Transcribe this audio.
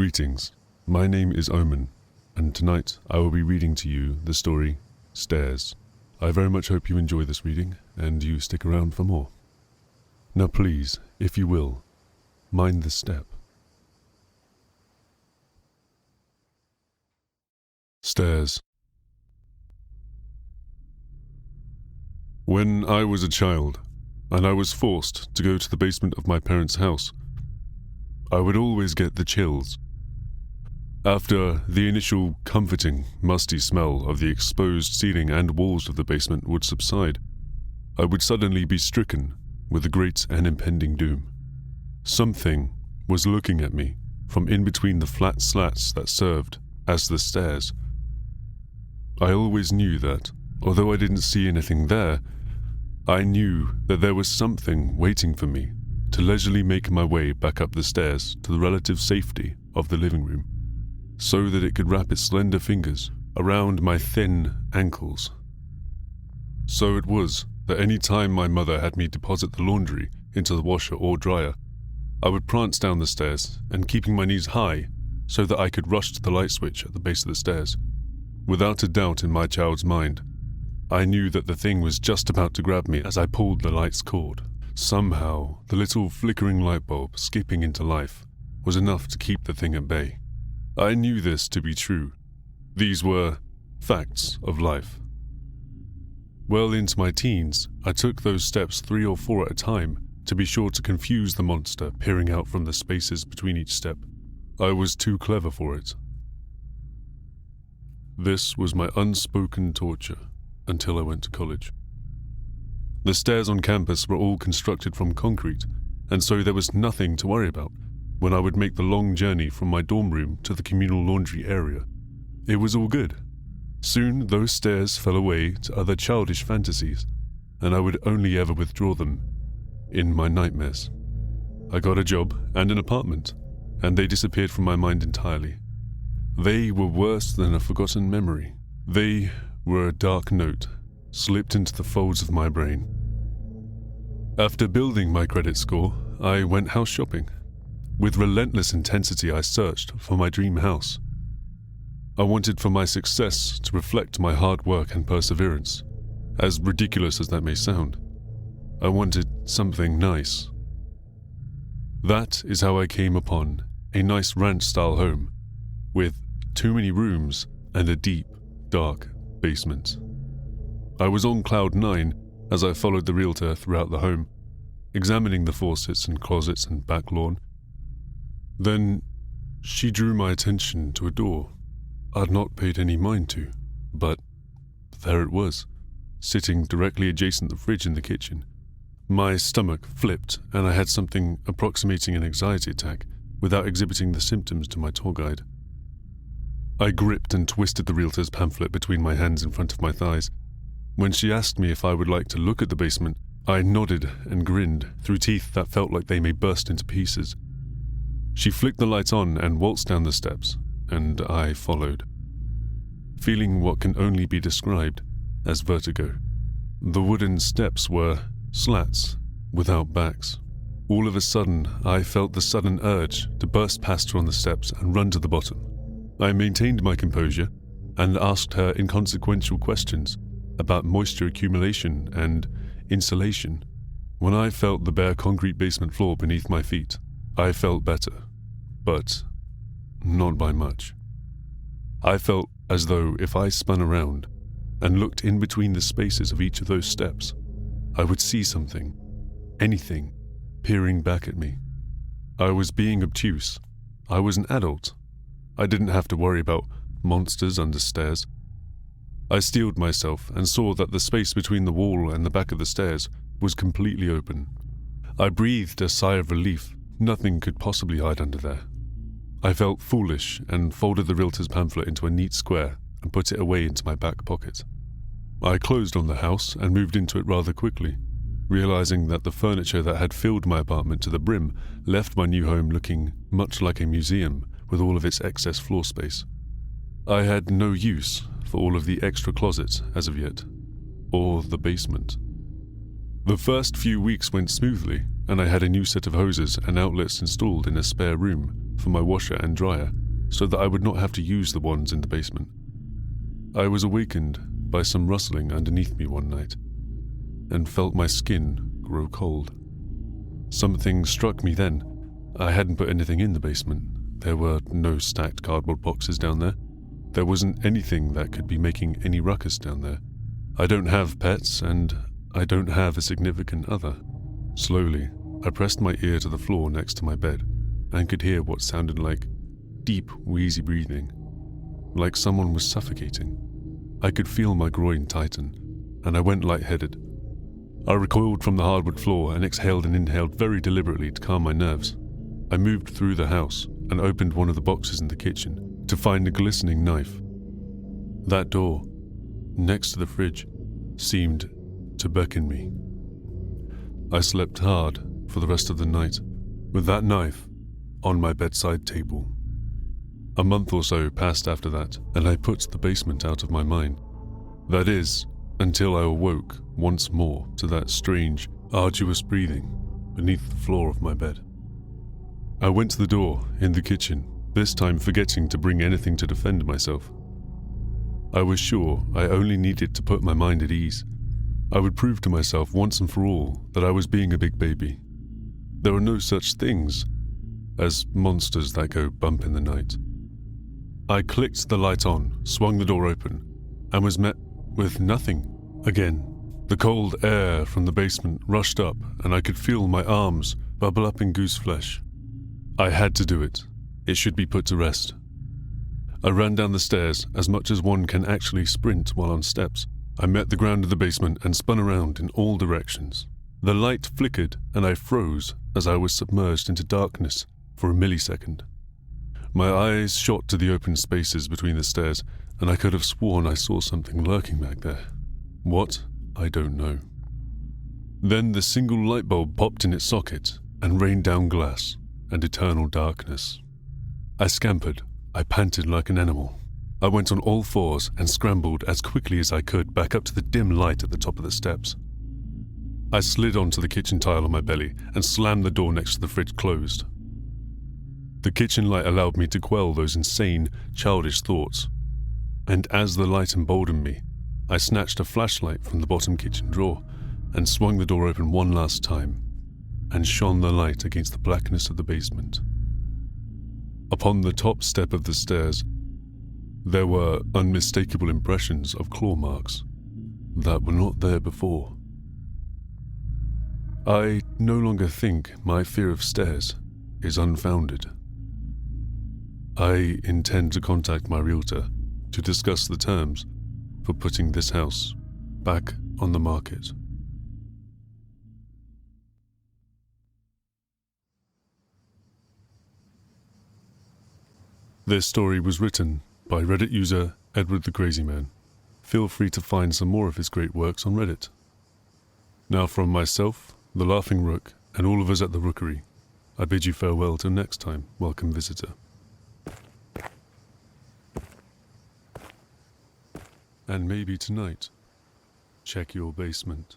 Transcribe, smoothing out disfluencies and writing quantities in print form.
Greetings, my name is Omen, and tonight I will be reading to you the story Stairs. I very much hope you enjoy this reading, and you stick around for more. Now please, if you will, mind the step. Stairs. When I was a child, and I was forced to go to the basement of my parents' house, I would always get the chills. After the initial comforting, musty smell of the exposed ceiling and walls of the basement would subside, I would suddenly be stricken with a great and impending doom. Something was looking at me from in between the flat slats that served as the stairs. I always knew that, although I didn't see anything there, I knew that there was something waiting for me to leisurely make my way back up the stairs to the relative safety of the living room, so that it could wrap its slender fingers around my thin ankles. So it was that any time my mother had me deposit the laundry into the washer or dryer, I would prance down the stairs and keeping my knees high so that I could rush to the light switch at the base of the stairs. Without a doubt in my child's mind, I knew that the thing was just about to grab me as I pulled the light's cord. Somehow, the little flickering light bulb skipping into life was enough to keep the thing at bay. I knew this to be true. These were facts of life. Well into my teens, I took those steps 3 or 4 at a time to be sure to confuse the monster peering out from the spaces between each step. I was too clever for it. This was my unspoken torture until I went to college. The stairs on campus were all constructed from concrete, and so there was nothing to worry about when I would make the long journey from my dorm room to the communal laundry area. It was all good. Soon those stairs fell away to other childish fantasies, and I would only ever withdraw them in my nightmares. I got a job and an apartment, and they disappeared from my mind entirely. They were worse than a forgotten memory. They were a dark note slipped into the folds of my brain. After building my credit score, I went house shopping. With relentless intensity, I searched for my dream house. I wanted for my success to reflect my hard work and perseverance, as ridiculous as that may sound. I wanted something nice. That is how I came upon a nice ranch-style home, with too many rooms and a deep, dark basement. I was on cloud 9 as I followed the realtor throughout the home, examining the faucets and closets and back lawn. Then she drew my attention to a door I'd not paid any mind to, but there it was, sitting directly adjacent the fridge in the kitchen. My stomach flipped and I had something approximating an anxiety attack without exhibiting the symptoms to my tour guide. I gripped and twisted the realtor's pamphlet between my hands in front of my thighs. When she asked me if I would like to look at the basement, I nodded and grinned through teeth that felt like they may burst into pieces. She flicked the light on and waltzed down the steps, and I followed, feeling what can only be described as vertigo. The wooden steps were slats without backs. All of a sudden, I felt the sudden urge to burst past her on the steps and run to the bottom. I maintained my composure and asked her inconsequential questions about moisture accumulation and insulation. When I felt the bare concrete basement floor beneath my feet, I felt better, but not by much. I felt as though if I spun around and looked in between the spaces of each of those steps, I would see something, anything, peering back at me. I was being obtuse. I was an adult. I didn't have to worry about monsters under stairs. I steeled myself and saw that the space between the wall and the back of the stairs was completely open. I breathed a sigh of relief. Nothing could possibly hide under there. I felt foolish and folded the realtor's pamphlet into a neat square and put it away into my back pocket. I closed on the house and moved into it rather quickly, realizing that the furniture that had filled my apartment to the brim left my new home looking much like a museum with all of its excess floor space. I had no use for all of the extra closets as of yet, or the basement. The first few weeks went smoothly, and I had a new set of hoses and outlets installed in a spare room for my washer and dryer so that I would not have to use the ones in the basement. I was awakened by some rustling underneath me one night and felt my skin grow cold. Something struck me then. I hadn't put anything in the basement. There were no stacked cardboard boxes down there. There wasn't anything that could be making any ruckus down there. I don't have pets, and I don't have a significant other. Slowly, I pressed my ear to the floor next to my bed and could hear what sounded like deep, wheezy breathing, like someone was suffocating. I could feel my groin tighten, and I went lightheaded. I recoiled from the hardwood floor and exhaled and inhaled very deliberately to calm my nerves. I moved through the house and opened one of the boxes in the kitchen to find a glistening knife. That door, next to the fridge, seemed to beckon me. I slept hard for the rest of the night, with that knife on my bedside table. A month or so passed after that, and I put the basement out of my mind. That is, until I awoke once more to that strange, arduous breathing beneath the floor of my bed. I went to the door in the kitchen, this time forgetting to bring anything to defend myself. I was sure I only needed to put my mind at ease. I would prove to myself once and for all that I was being a big baby. There are no such things as monsters that go bump in the night. I clicked the light on, swung the door open, and was met with nothing again. The cold air from the basement rushed up, and I could feel my arms bubble up in goose flesh. I had to do it. It should be put to rest. I ran down the stairs as much as one can actually sprint while on steps. I met the ground of the basement and spun around in all directions. The light flickered and I froze as I was submerged into darkness for a millisecond. My eyes shot to the open spaces between the stairs, and I could have sworn I saw something lurking back there. What? I don't know. Then the single light bulb popped in its socket and rained down glass and eternal darkness. I scampered. I panted like an animal. I went on all fours and scrambled as quickly as I could back up to the dim light at the top of the steps. I slid onto the kitchen tile on my belly and slammed the door next to the fridge closed. The kitchen light allowed me to quell those insane, childish thoughts, and as the light emboldened me, I snatched a flashlight from the bottom kitchen drawer and swung the door open one last time and shone the light against the blackness of the basement. Upon the top step of the stairs, there were unmistakable impressions of claw marks that were not there before. I no longer think my fear of stairs is unfounded. I intend to contact my realtor to discuss the terms for putting this house back on the market. This story was written by Reddit user Edwardthecrazyman. Feel free to find some more of his great works on Reddit. Now from myself, the Laughing Rook, and all of us at the Rookery, I bid you farewell till next time, welcome visitor. And maybe tonight, check your basement.